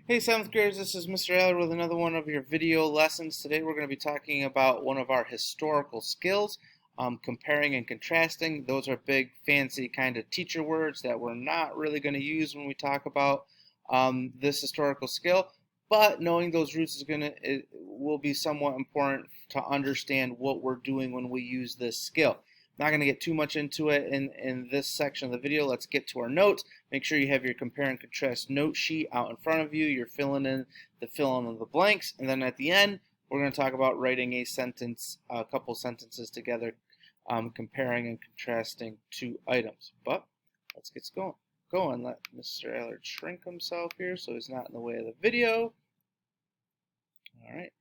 Hey 7th graders, this is Mr. Eller with another one of your video lessons. Today we're going to be talking about one of our historical skills, comparing and contrasting. Those are big, fancy kind of teacher words that we're not really going to use when we talk about this historical skill, but knowing those roots will be somewhat important to understand what we're doing when we use this skill. Not going to get too much into it in this section of the video. Let's get to our notes. Make sure you have your compare and contrast note sheet out in front of you. You're filling in the blanks, and then at the end, we're going to talk about writing a sentence, a couple sentences together, comparing and contrasting two items. But let's get going. Let Mr. Allard shrink himself here so he's not in the way of the video. All right.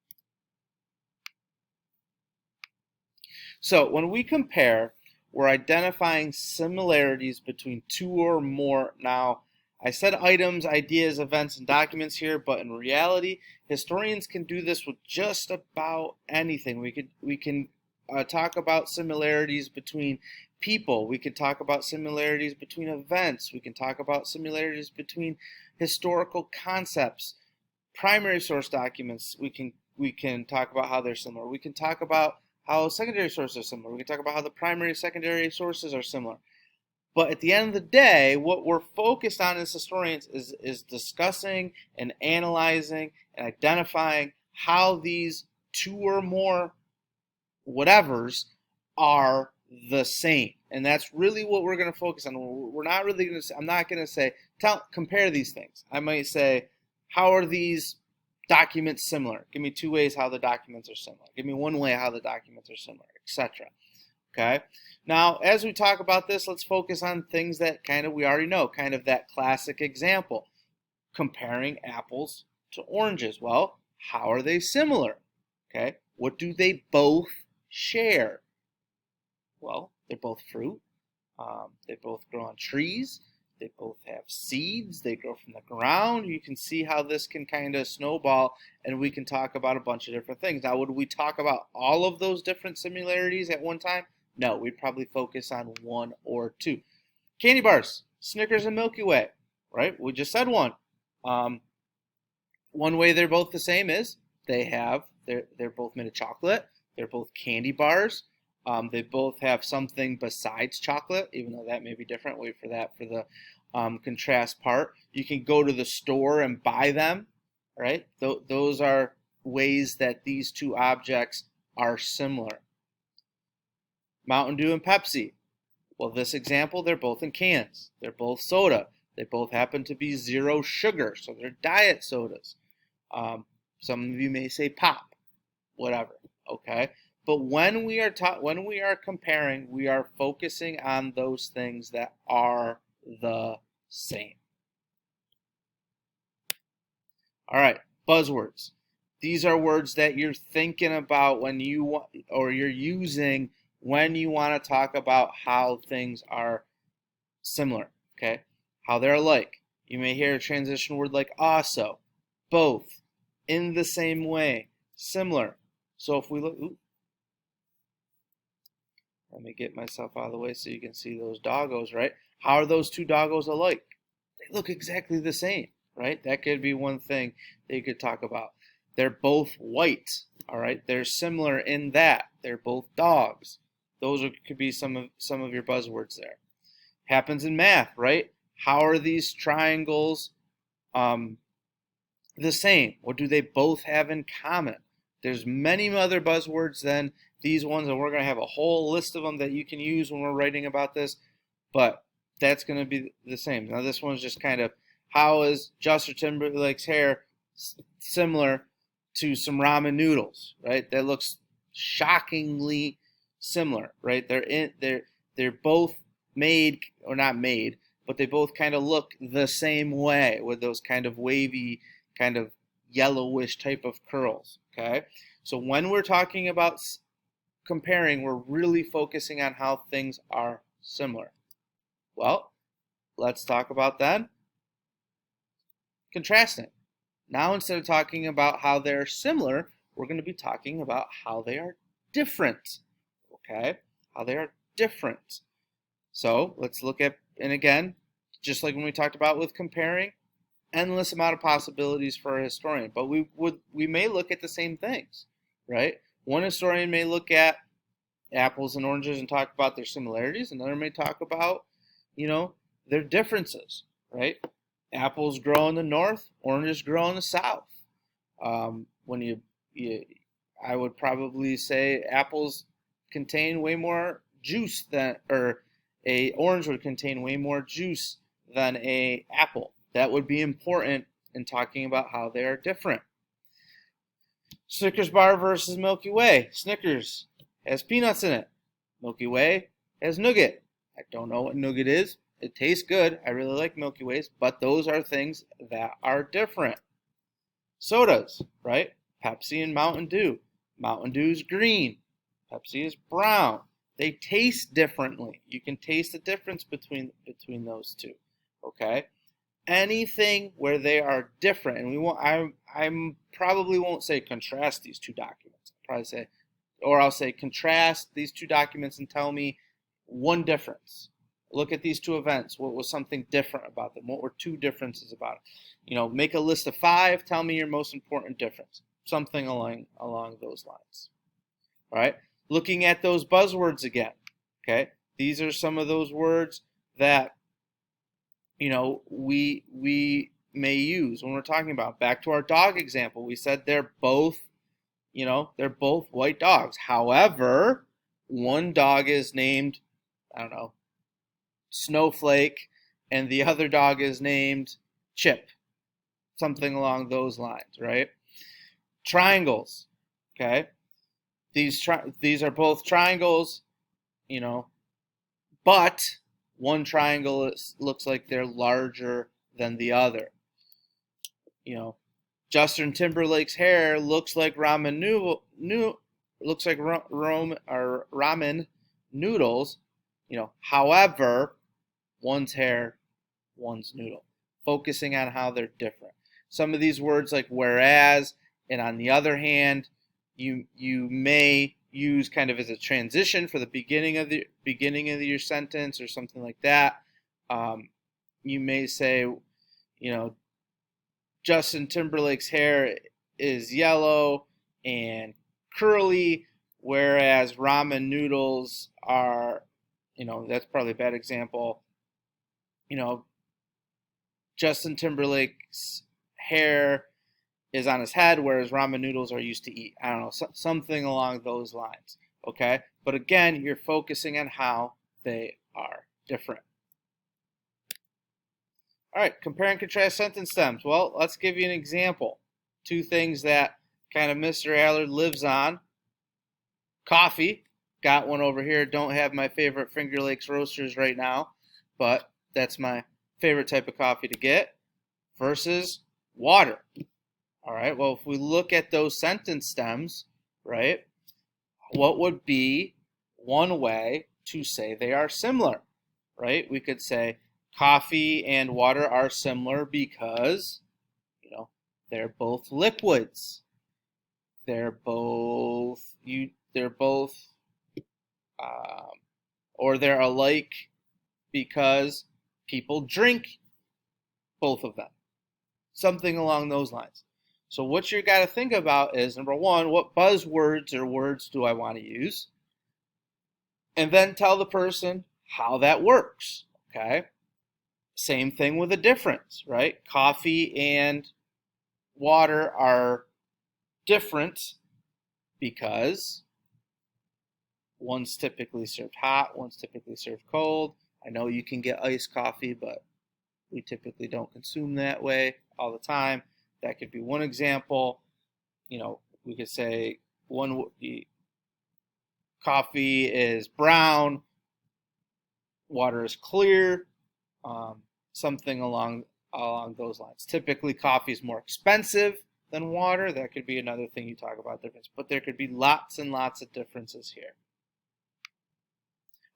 So when we compare, we're identifying similarities between two or more. Now, I said items, ideas, events, and documents here, but in reality, historians can do this with just about anything. We can talk about similarities between people. We can talk about similarities between events. We can talk about similarities between historical concepts. Primary source documents, we can talk about how they're similar. We can talk about how secondary sources are similar. We can talk about how the primary and secondary sources are similar. But at the end of the day, what we're focused on as historians is discussing and analyzing and identifying how these two or more whatevers are the same. And that's really what we're going to focus on. We're not really going to, I'm not going to say, compare these things. I might say, how are these documents similar? Give me two ways how the documents are similar. Give me one way how the documents are similar, etc. Okay. Now, as we talk about this, let's focus on things that kind of we already know, kind of that classic example. Comparing apples to oranges. Well, how are they similar? Okay. What do they both share? Well, they're both fruit. They both grow on trees. They both have seeds. They grow from the ground. You can see how this can kind of snowball, and we can talk about a bunch of different things. Now, would we talk about all of those different similarities at one time? No, we'd probably focus on one or two. Candy bars, Snickers and Milky Way, right? We just said one. One way they're both the same is they're both made of chocolate. They're both candy bars. They both have something besides chocolate, even though that may be different. Wait for that for the contrast part. You can go to the store and buy them, right? Those are ways that these two objects are similar. Mountain Dew and Pepsi. Well, this example, they're both in cans. They're both soda. They both happen to be zero sugar, so they're diet sodas. Some of you may say pop, whatever, okay? But when we are comparing, we are focusing on those things that are the same. All right, buzzwords. These are words that you're thinking about when you want, or you're using when you want to talk about how things are similar, okay? How they're alike. You may hear a transition word like also, both, in the same way, similar. So if we look, let me get myself out of the way so you can see those doggos, right? How are those two doggos alike? They look exactly the same, right? That could be one thing that you could talk about. They're both white, all right? They're similar in that. They're both dogs. Those could be some of your buzzwords there. Happens in math, right? How are these triangles the same? What do they both have in common? There's many other buzzwords than these ones, and we're going to have a whole list of them that you can use when we're writing about this, but that's going to be the same. Now, this one's just kind of, how is Justin Timberlake's hair similar to some ramen noodles, right? That looks shockingly similar, right? They're both made, or not made, but they both kind of look the same way with those kind of wavy, kind of yellowish type of curls, okay? So when we're talking about comparing, we're really focusing on how things are similar. Well, let's talk about then contrasting. Now, instead of talking about how they're similar, we're going to be talking about how they are different, okay? How they are different. So let's look at, and again, just like when we talked about with comparing, endless amount of possibilities for a historian, but we may look at the same things, right? One historian may look at apples and oranges and talk about their similarities. Another may talk about, their differences, right? Apples grow in the north, oranges grow in the south. When I would probably say apples contain way more juice or a orange would contain way more juice than a apple. That would be important in talking about how they are different. Snickers Bar versus Milky Way. Snickers has peanuts in it. Milky Way has nougat. I don't know what nougat is. It tastes good. I really like Milky Ways, but those are things that are different. Sodas, right? Pepsi and Mountain Dew. Mountain Dew is green. Pepsi is brown. They taste differently. You can taste the difference between those two. Okay? Anything where they are different, and I probably won't say contrast these two documents. I'll say contrast these two documents and tell me one difference. Look at these two events. What was something different about them? What were two differences about it? Make a list of 5. Tell me your most important difference. Something along those lines. All right. Looking at those buzzwords again. Okay. These are some of those words that we may use when we're talking about. Back to our dog example, we said they're both white dogs. However, one dog is named, I don't know, Snowflake, and the other dog is named Chip. Something along those lines, right? Triangles, okay? These are both triangles, but one triangle looks like they're larger than the other. Justin Timberlake's hair looks like ramen noodles. However, one's hair, one's noodle. Focusing on how they're different. Some of these words like whereas and on the other hand, you may use kind of as a transition for the beginning of your sentence or something like that. You may say, Justin Timberlake's hair is yellow and curly, whereas ramen noodles are, that's probably a bad example. Justin Timberlake's hair is on his head, whereas ramen noodles are used to eat. I don't know, something along those lines. Okay? But again, you're focusing on how they are different. All right, compare and contrast sentence stems. Well, let's give you an example. 2 things that kind of Mr. Allard lives on. Coffee. Got one over here. Don't have my favorite Finger Lakes Roasters right now, but that's my favorite type of coffee to get. Versus water. All right, well, if we look at those sentence stems, right, what would be one way to say they are similar, right? We could say coffee and water are similar because, they're both liquids. They're both alike because people drink both of them. Something along those lines. So what you got to think about is, number 1, what buzzwords or words do I want to use? And then tell the person how that works, okay? Same thing with a difference, right? Coffee and water are different because one's typically served hot, one's typically served cold. I know you can get iced coffee, but we typically don't consume that way all the time. That could be one example. We could say coffee is brown, water is clear, something along those lines. Typically, coffee is more expensive than water. That could be another thing you talk about difference. But there could be lots and lots of differences here.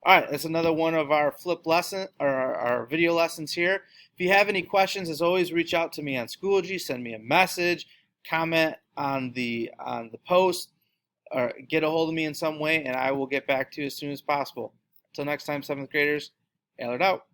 All right, that's another one of our flip lesson or our video lessons here. If you have any questions, as always, reach out to me on Schoology. Send me a message, comment on the post, or get a hold of me in some way, and I will get back to you as soon as possible. Until next time, 7th graders, Allard out.